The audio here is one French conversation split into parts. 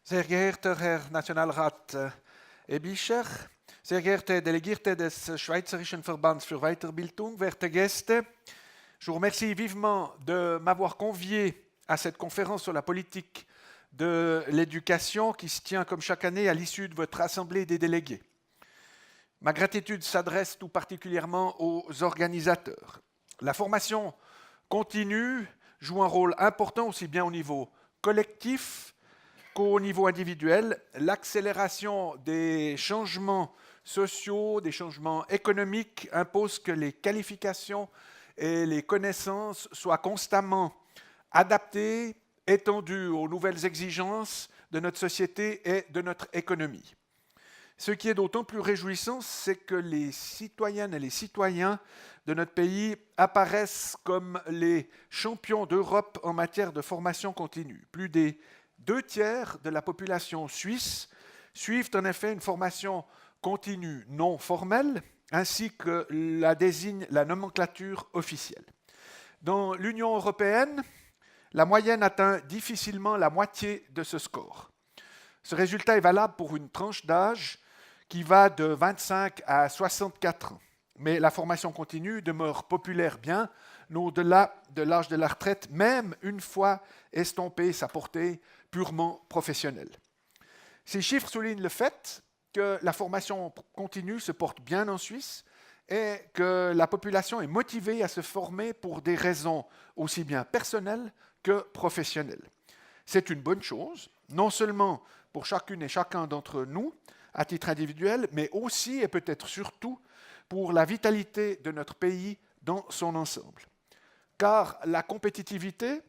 Sehr geehrter Herr Nationalrat Ebischer, sehr geehrte Delegierte des Schweizerischen Verbands für Weiterbildung, werte Gäste, je vous remercie vivement de m'avoir convié à cette conférence sur la politique de l'éducation qui se tient comme chaque année à l'issue de votre Assemblée des délégués. Ma gratitude s'adresse tout particulièrement aux organisateurs. La formation continue joue un rôle important aussi bien au niveau collectif qu'au niveau individuel. L'accélération des changements sociaux, des changements économiques impose que les qualifications et les connaissances soient constamment adaptées, étendues aux nouvelles exigences de notre société et de notre économie. Ce qui est d'autant plus réjouissant, c'est que les citoyennes et les citoyens de notre pays apparaissent comme les champions d'Europe en matière de formation continue. Plus des 2/3 de la population suisse suivent en effet une formation continue non formelle, ainsi que la désigne la nomenclature officielle. Dans l'Union européenne, la moyenne atteint difficilement la moitié de ce score. Ce résultat est valable pour une tranche d'âge qui va de 25 à 64 ans. Mais la formation continue demeure populaire bien au-delà de l'âge de la retraite, même une fois estompée sa portée purement professionnelle. Ces chiffres soulignent le fait que la formation continue se porte bien en Suisse et que la population est motivée à se former pour des raisons aussi bien personnelles que professionnelles. C'est une bonne chose, non seulement pour chacune et chacun d'entre nous, à titre individuel, mais aussi et peut-être surtout pour la vitalité de notre pays dans son ensemble. Car la compétitivité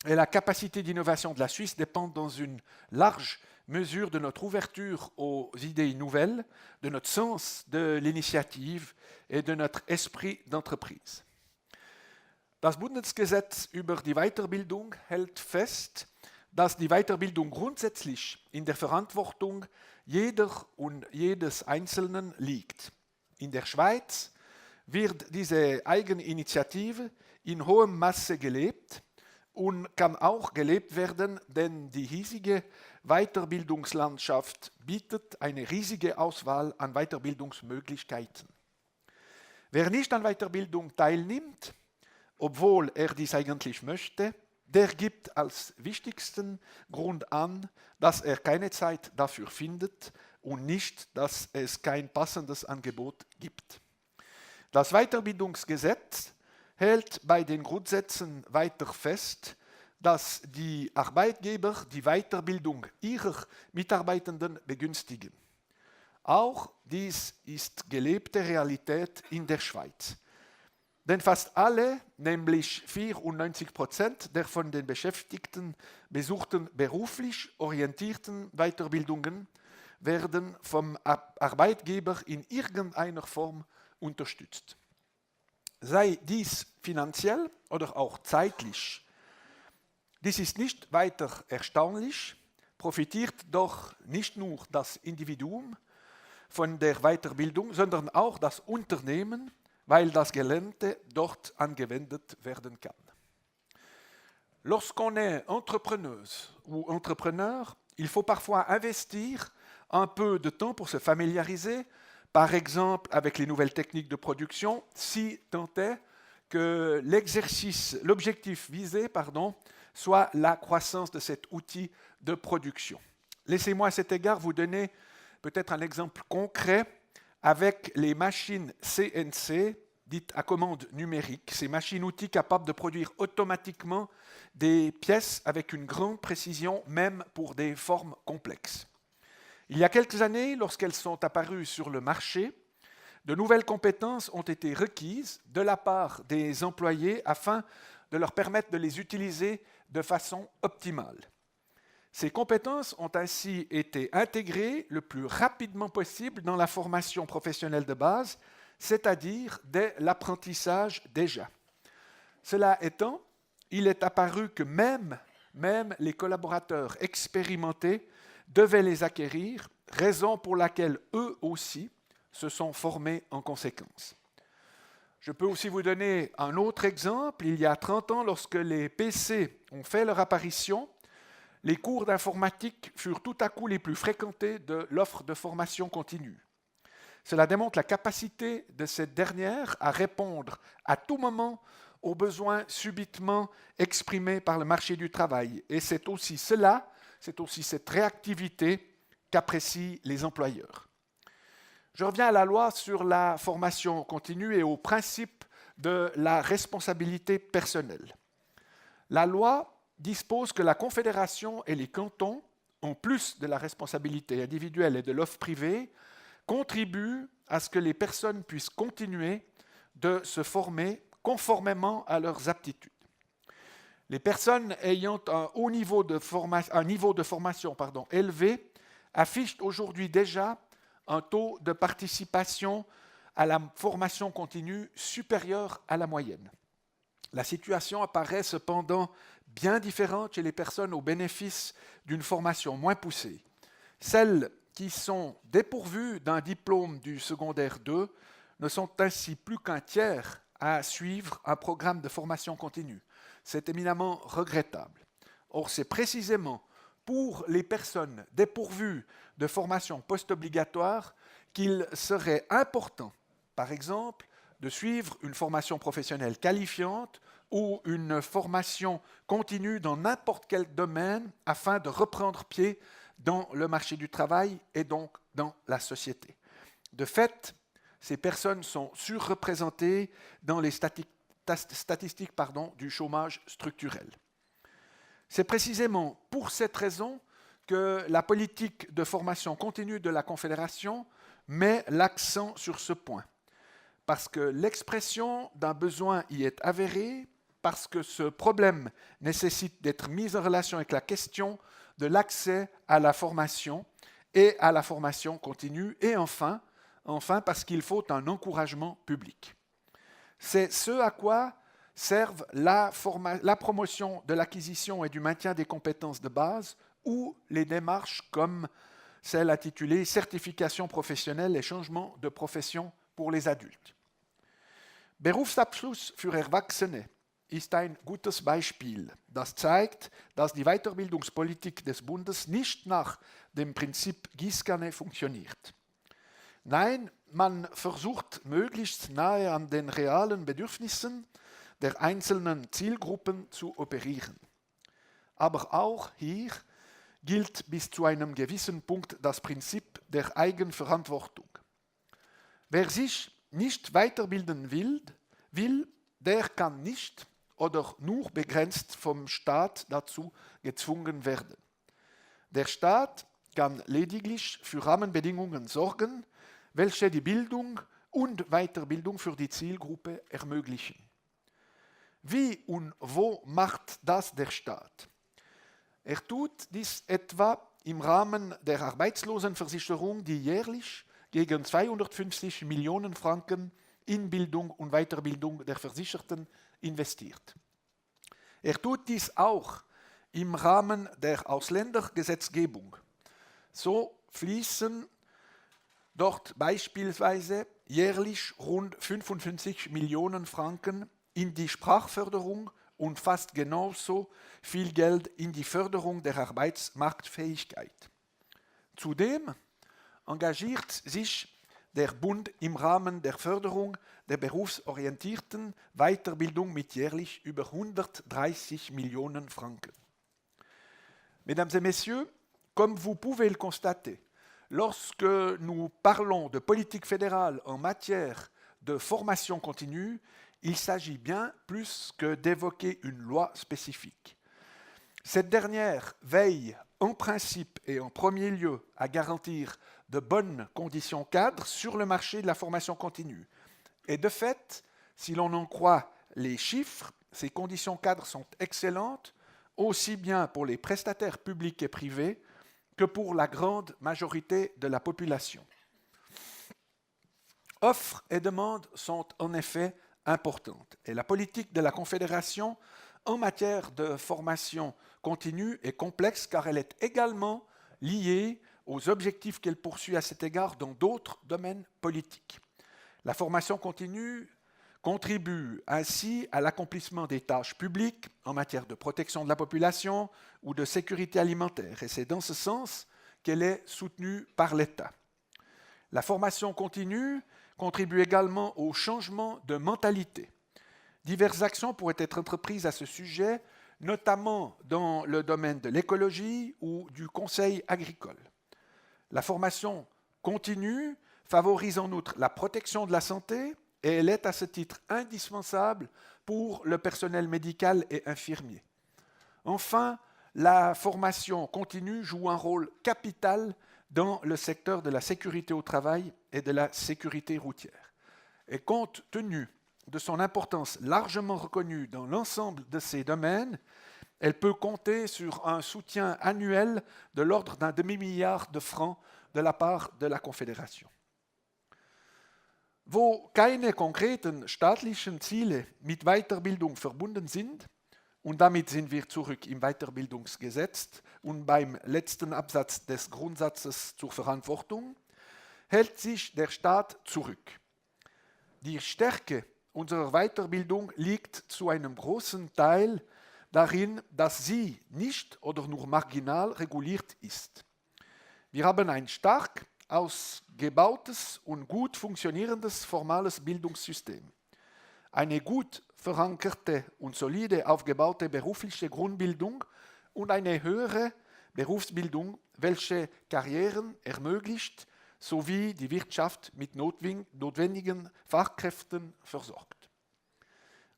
et la capacité d'innovation de la Suisse dépendent dans une large mesure de notre ouverture aux idées nouvelles, de notre sens de l'initiative et de notre esprit d'entreprise. Das Bundesgesetz über die Weiterbildung hält fest, dass die Weiterbildung grundsätzlich in der Verantwortung jeder und jedes Einzelnen liegt. In der Schweiz wird diese Eigeninitiative in hohem Maße gelebt und kann auch gelebt werden, denn die hiesige Weiterbildungslandschaft bietet eine riesige Auswahl an Weiterbildungsmöglichkeiten. Wer nicht an Weiterbildung teilnimmt, obwohl er dies eigentlich möchte, der gibt als wichtigsten Grund an, dass er keine Zeit dafür findet und nicht, dass es kein passendes Angebot gibt. Das Weiterbildungsgesetz hält bei den Grundsätzen weiter fest, dass die Arbeitgeber die Weiterbildung ihrer Mitarbeitenden begünstigen. Auch dies ist gelebte Realität in der Schweiz. Denn fast alle, nämlich 94% der von den Beschäftigten besuchten beruflich orientierten Weiterbildungen, werden vom Arbeitgeber in irgendeiner Form unterstützt. Sei dies finanziell oder auch zeitlich. Dies ist nicht weiter erstaunlich, profitiert doch nicht nur das Individuum von der Weiterbildung, sondern auch das Unternehmen, weil das Gelernte dort angewendet werden kann. Lorsqu'on est entrepreneuse ou entrepreneur, il faut parfois investir un peu de temps pour se familiariser, par exemple avec les nouvelles techniques de production, si tant est que l'objectif visé, soit la croissance de cet outil de production. Laissez-moi à cet égard vous donner peut-être un exemple concret avec les machines CNC, dites à commande numérique, ces machines-outils capables de produire automatiquement des pièces avec une grande précision, même pour des formes complexes. Il y a quelques années, lorsqu'elles sont apparues sur le marché, de nouvelles compétences ont été requises de la part des employés afin de leur permettre de les utiliser de façon optimale. Ces compétences ont ainsi été intégrées le plus rapidement possible dans la formation professionnelle de base, c'est-à-dire dès l'apprentissage déjà. Cela étant, il est apparu que même les collaborateurs expérimentés devaient les acquérir, raison pour laquelle eux aussi se sont formés en conséquence. Je peux aussi vous donner un autre exemple. Il y a 30 ans, lorsque les PC ont fait leur apparition, les cours d'informatique furent tout à coup les plus fréquentés de l'offre de formation continue. Cela démontre la capacité de cette dernière à répondre à tout moment aux besoins subitement exprimés par le marché du travail. Et c'est aussi cela, c'est aussi cette réactivité qu'apprécient les employeurs. Je reviens à la loi sur la formation continue et au principe de la responsabilité personnelle. La loi dispose que la Confédération et les cantons, en plus de la responsabilité individuelle et de l'offre privée, contribuent à ce que les personnes puissent continuer de se former conformément à leurs aptitudes. Les personnes ayant un niveau de formation élevé affichent aujourd'hui déjà un taux de participation à la formation continue supérieur à la moyenne. La situation apparaît cependant bien différente chez les personnes au bénéfice d'une formation moins poussée. Celles qui sont dépourvues d'un diplôme du secondaire 2 ne sont ainsi plus qu'un tiers à suivre un programme de formation continue. C'est éminemment regrettable. Or, c'est précisément pour les personnes dépourvues de formation post-obligatoire qu'il serait important, par exemple, de suivre une formation professionnelle qualifiante ou une formation continue dans n'importe quel domaine afin de reprendre pied dans le marché du travail et donc dans la société. De fait, ces personnes sont surreprésentées dans les statistiques du chômage structurel. C'est précisément pour cette raison que la politique de formation continue de la Confédération met l'accent sur ce point. Parce que l'expression d'un besoin y est avérée, parce que ce problème nécessite d'être mis en relation avec la question de l'accès à la formation et à la formation continue, et enfin parce qu'il faut un encouragement public. C'est ce à quoi servent la promotion de l'acquisition et du maintien des compétences de base ou les démarches comme celle intitulée Certification professionnelle et changement de profession pour les adultes. Berufsabschluss für Erwachsene ist ein gutes Beispiel, das zeigt, dass die Weiterbildungspolitik des Bundes nicht nach dem Prinzip Gießkanne funktioniert. Nein, man versucht möglichst nahe an den realen Bedürfnissen der einzelnen Zielgruppen zu operieren. Aber auch hier gilt bis zu einem gewissen Punkt das Prinzip der Eigenverantwortung. Wer sich nicht weiterbilden will, der kann nicht oder nur begrenzt vom Staat dazu gezwungen werden. Der Staat kann lediglich für Rahmenbedingungen sorgen, welche die Bildung und Weiterbildung für die Zielgruppe ermöglichen. Wie und wo macht das der Staat? Er tut dies etwa im Rahmen der Arbeitslosenversicherung, die jährlich gegen 250 Millionen Franken in Bildung und Weiterbildung der Versicherten investiert. Er tut dies auch im Rahmen der Ausländergesetzgebung. So fließen dort beispielsweise jährlich rund 55 Millionen Franken in die Sprachförderung und fast genauso viel Geld in die Förderung der Arbeitsmarktfähigkeit. Zudem engagiert sich der Bund im Rahmen der Förderung der berufsorientierten Weiterbildung mit jährlich über 130 Millionen Franken. Mesdames et messieurs, comme vous pouvez le constater, lorsque nous parlons de politique fédérale en matière de formation continue, il s'agit bien plus que d'évoquer une loi spécifique. Cette dernière veille en principe et en premier lieu à garantir de bonnes conditions cadres sur le marché de la formation continue. Et de fait, si l'on en croit les chiffres, ces conditions cadres sont excellentes, aussi bien pour les prestataires publics et privés que pour la grande majorité de la population. Offres et demandes sont en effet importantes et la politique de la Confédération en matière de formation continue est complexe car elle est également liée aux objectifs qu'elle poursuit à cet égard dans d'autres domaines politiques. La formation continue contribuent ainsi à l'accomplissement des tâches publiques en matière de protection de la population ou de sécurité alimentaire. Et c'est dans ce sens qu'elle est soutenue par l'État. La formation continue contribue également au changement de mentalité. Diverses actions pourraient être entreprises à ce sujet, notamment dans le domaine de l'écologie ou du conseil agricole. La formation continue favorise en outre la protection de la santé et elle est à ce titre indispensable pour le personnel médical et infirmier. Enfin, la formation continue joue un rôle capital dans le secteur de la sécurité au travail et de la sécurité routière. Et compte tenu de son importance largement reconnue dans l'ensemble de ces domaines, elle peut compter sur un soutien annuel de l'ordre d'un demi-milliard de francs de la part de la Confédération. Wo keine konkreten staatlichen Ziele mit Weiterbildung verbunden sind, und damit sind wir zurück im Weiterbildungsgesetz und beim letzten Absatz des Grundsatzes zur Verantwortung, hält sich der Staat zurück. Die Stärke unserer Weiterbildung liegt zu einem großen Teil darin, dass sie nicht oder nur marginal reguliert ist. Wir haben ein stark ausgebautes und gut funktionierendes formales Bildungssystem. Eine gut verankerte und solide aufgebaute berufliche Grundbildung und eine höhere Berufsbildung, welche Karrieren ermöglicht, sowie die Wirtschaft mit notwendigen Fachkräften versorgt.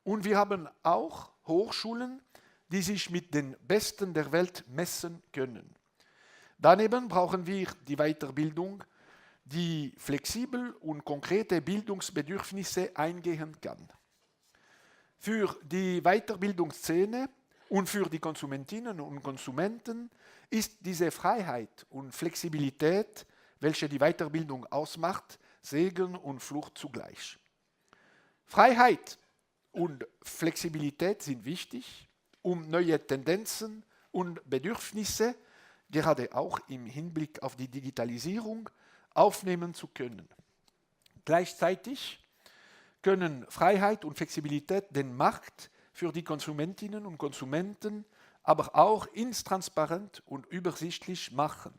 Und wir haben auch Hochschulen, die sich mit den Besten der Welt messen können. Daneben brauchen wir die Weiterbildung, die flexibel und konkrete Bildungsbedürfnisse eingehen kann. Für die Weiterbildungsszene und für die Konsumentinnen und Konsumenten ist diese Freiheit und Flexibilität, welche die Weiterbildung ausmacht, Segen und Fluch zugleich. Freiheit und Flexibilität sind wichtig, um neue Tendenzen und Bedürfnisse, gerade auch im Hinblick auf die Digitalisierung, aufnehmen zu können. Gleichzeitig können Freiheit und Flexibilität den Markt für die Konsumentinnen und Konsumenten aber auch intransparent und übersichtlich machen.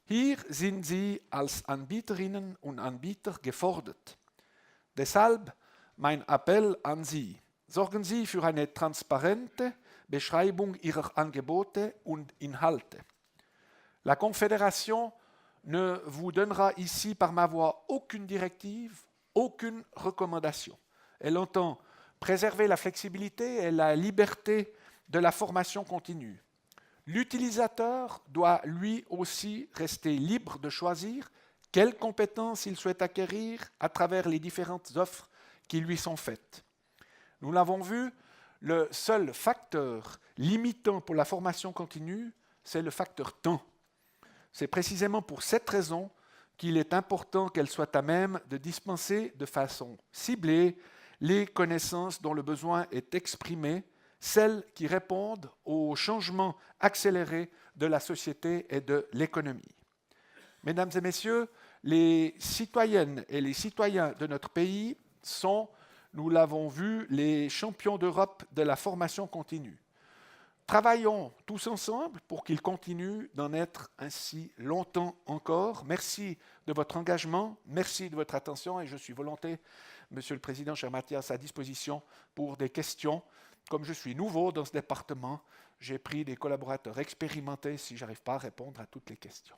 Hier sind Sie als Anbieterinnen und Anbieter gefordert. Deshalb mein Appell an Sie. Sorgen Sie für eine transparente Beschreibung Ihrer Angebote und Inhalte. La Confédération ne vous donnera ici par ma voix aucune directive, aucune recommandation. Elle entend préserver la flexibilité et la liberté de la formation continue. L'utilisateur doit lui aussi rester libre de choisir quelles compétences il souhaite acquérir à travers les différentes offres qui lui sont faites. Nous l'avons vu, le seul facteur limitant pour la formation continue, c'est le facteur temps. C'est précisément pour cette raison qu'il est important qu'elle soit à même de dispenser de façon ciblée les connaissances dont le besoin est exprimé, celles qui répondent aux changements accélérés de la société et de l'économie. Mesdames et messieurs, les citoyennes et les citoyens de notre pays sont, nous l'avons vu, les champions d'Europe de la formation continue. Travaillons tous ensemble pour qu'ils continuent d'en être ainsi longtemps encore. Merci de votre engagement, merci de votre attention et je suis volontiers, Monsieur le Président, cher Mathias, à disposition pour des questions. Comme je suis nouveau dans ce département, j'ai pris des collaborateurs expérimentés si je n'arrive pas à répondre à toutes les questions.